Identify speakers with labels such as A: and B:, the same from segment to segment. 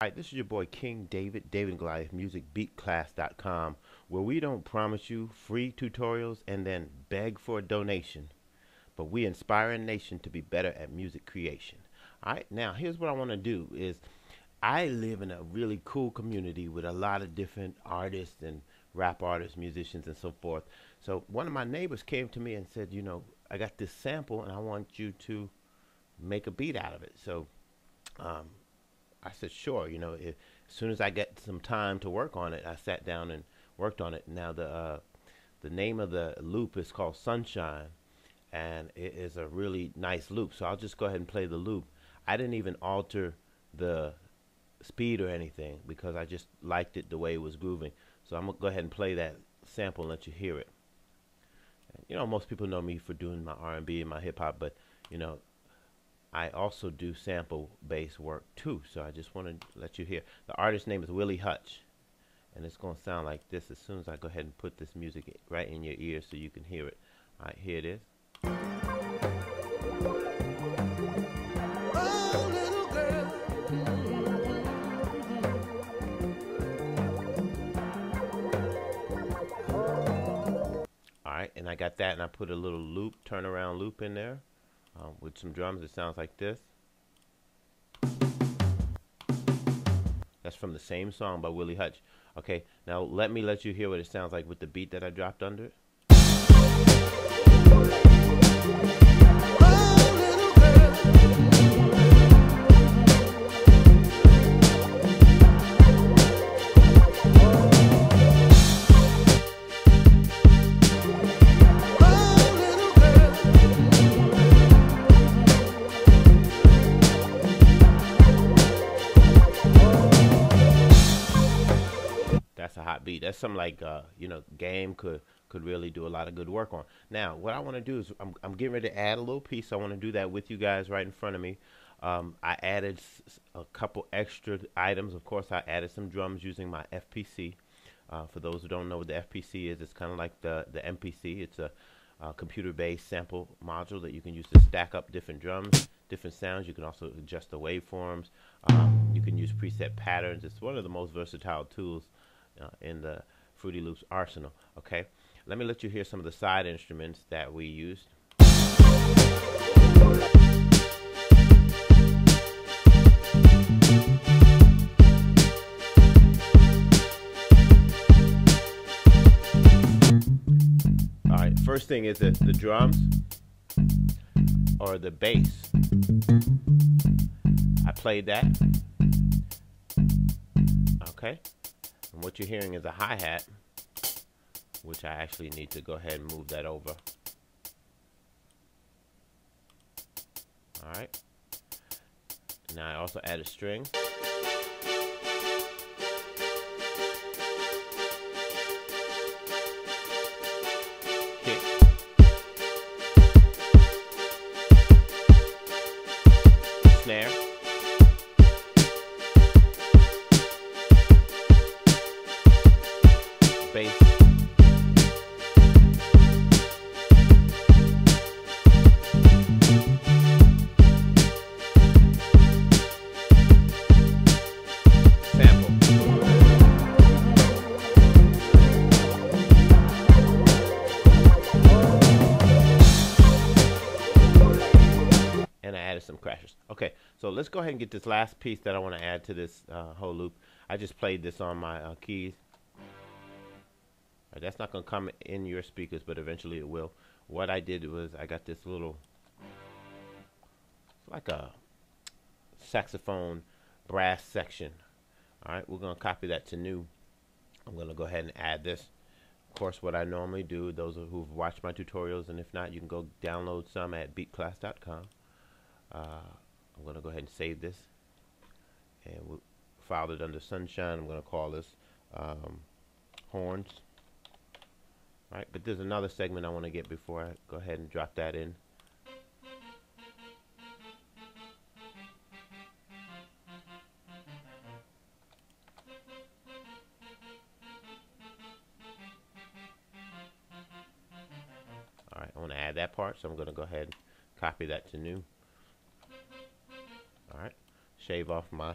A: Hi, this is your boy King David, David and Goliath Music, BEATCLASS.com, where we don't promise you free tutorials and then beg for a donation, but we inspire a nation to be better at music creation. All right, now here's what I want to do is I live in a really cool community with a lot of different artists and rap artists, musicians, and so forth. So one of my neighbors came to me and said, I got this sample and I want you to make a beat out of it. So um, I said, sure. As soon as I get some time to work on it, I sat down and worked on it. Now the name of the loop is called Sunshine, and it is a really nice loop. So I'll just go ahead and play the loop. I didn't even alter the speed or anything because I just liked it the way it was grooving. So I'm gonna go ahead and play that sample and let you hear it. Most people know me for doing my R&B and my hip hop, but you know, I also do sample-based work too, so I just want to let you hear. The artist's name is Willie Hutch, and it's going to sound like this as soon as I go ahead and put this music right in your ear so you can hear it. All right, here it is.
B: Oh, little girl.
A: All right, and I got that, and I put a little loop, turnaround loop in there with some drums. It sounds like this. That's from the same song by Willie Hutch. Okay, now let you hear what it sounds like with the beat that I dropped under it. That's a hot beat. That's something like Game could really do a lot of good work on. Now, what I want to do is I'm getting ready to add a little piece. I want to do that with you guys right in front of me. I added a couple extra items. Of course, I added some drums using my FPC. For those who don't know what the FPC is, it's kind of like the MPC. It's a computer-based sample module that you can use to stack up different drums, different sounds. You can also adjust the waveforms. You can use preset patterns. It's one of the most versatile tools in the Fruity Loops arsenal. Okay, let you hear some of the side instruments that we used. All right, first thing is the drums or the bass. I played that. Okay. And what you're hearing is a hi-hat, which I actually need to go ahead and move that over. Alright. Now I also added string. Kick. Snare. Bass. Sample. And I added some crashes. Okay, so let's go ahead and get this last piece that I want to add to this whole loop. I just played this on my keys. That's not going to come in your speakers, but eventually it will. What I did was I got this little, it's like a saxophone brass section. All right, we're going to copy that to new. I'm going to go ahead and add this. Of course, what I normally do, those who've watched my tutorials, and if not, you can go download some at BEATCLASS.com. I'm going to go ahead and save this. And we'll file it under Sunshine. I'm going to call this Horns. All right, but there's another segment I want to get before I go ahead and drop that in. All right, I want to add that part, so I'm going to go ahead and copy that to new. All right, shave off my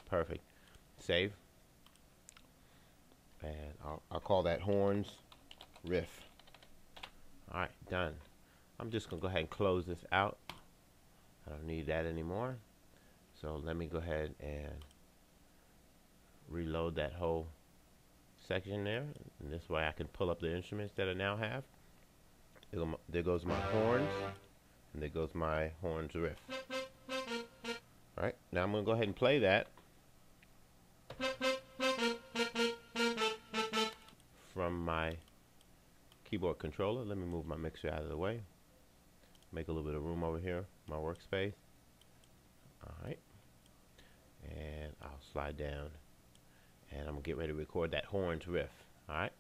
A: Perfect. Save. And I'll call that horns riff. Alright, done. I'm just going to go ahead and close this out. I don't need that anymore. So let me go ahead and reload that whole section there. And this way I can pull up the instruments that I now have. There goes my horns. And there goes my horns riff. Alright, now I'm going to go ahead and play that from my keyboard controller. Let me move my mixer out of the way. Make a little bit of room over here, my workspace. Alright. And I'll slide down. And I'm going to get ready to record that horns riff. Alright.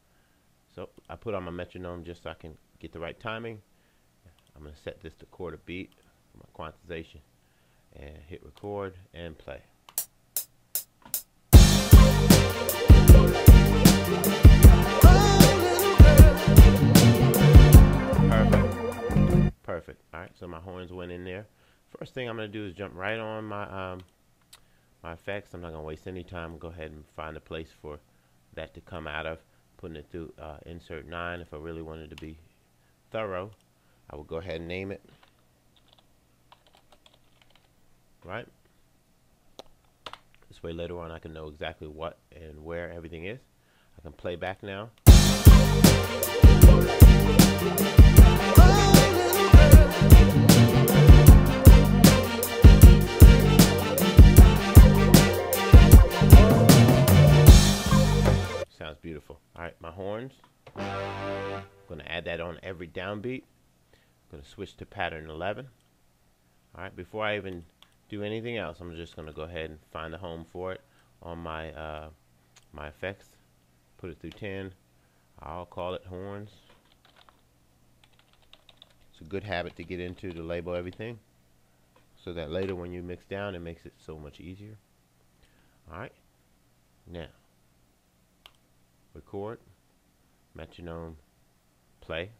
A: So I put on my metronome just so I can get the right timing. I'm going to set this to quarter beat for my quantization. And hit record and play. Perfect. Alright, so my horns went in there. First thing I'm going to do is jump right on my my effects. I'm not going to waste any time. Go ahead and find a place for that to come out of. Putting it through insert 9. If I really wanted to be thorough, I will go ahead and name it. Right? This way later on I can know exactly what and where everything is. I can play back now. Sounds beautiful. Alright, my horns. I'm going to add that on every downbeat. I'm going to switch to pattern 11. Alright, before I even do anything else, I'm just going to go ahead and find a home for it on my my effects. Put it through 10. I'll call it horns. It's a good habit to get into, to label everything, so that later when you mix down, it makes it so much easier. Alright, now record, metronome, play.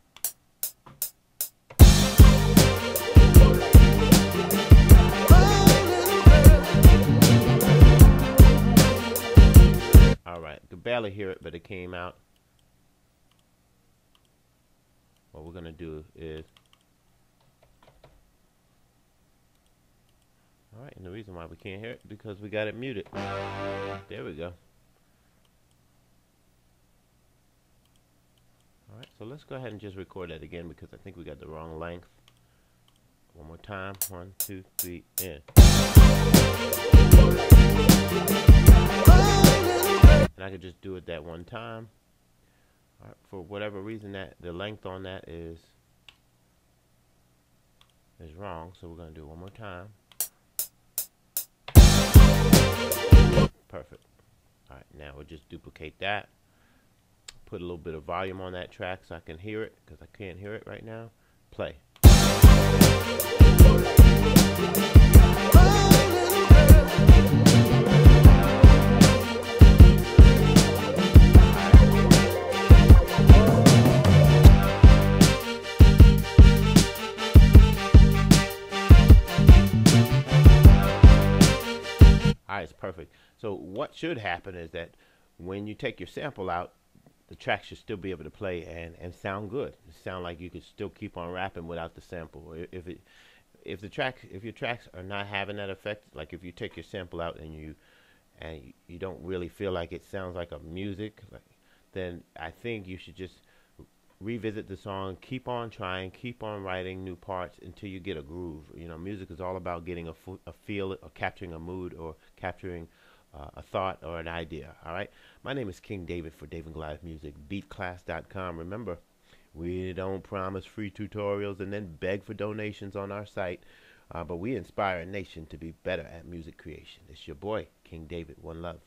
A: Alright, you could barely hear it, but it came out. What we're going to do is, alright, and the reason why we can't hear it is because we got it muted. There we go. Alright, so let's go ahead and just record that again because I think we got the wrong length. One more time. 1, 2, 3, and. And I could just do it that one time. Alright, for whatever reason that the length on that is wrong, so we're going to do it one more time. Perfect. Alright, now we'll just duplicate that. Put a little bit of volume on that track so I can hear it, because I can't hear it right now. Play. Alright, it's perfect. So what should happen is that when you take your sample out, the track should still be able to play and sound good. It sound like you could still keep on rapping without the sample. If your tracks are not having that effect, like if you take your sample out and you don't really feel like it sounds like a music, then I think you should just revisit the song, keep on trying, keep on writing new parts until you get a groove. You know, music is all about getting a feel, or capturing a mood, or capturing a thought or an idea. Alright, my name is King David for David Goliath Music, BEATCLASS.com. Remember, we don't promise free tutorials and then beg for donations on our site, but we inspire a nation to be better at music creation. It's your boy, King David. One love.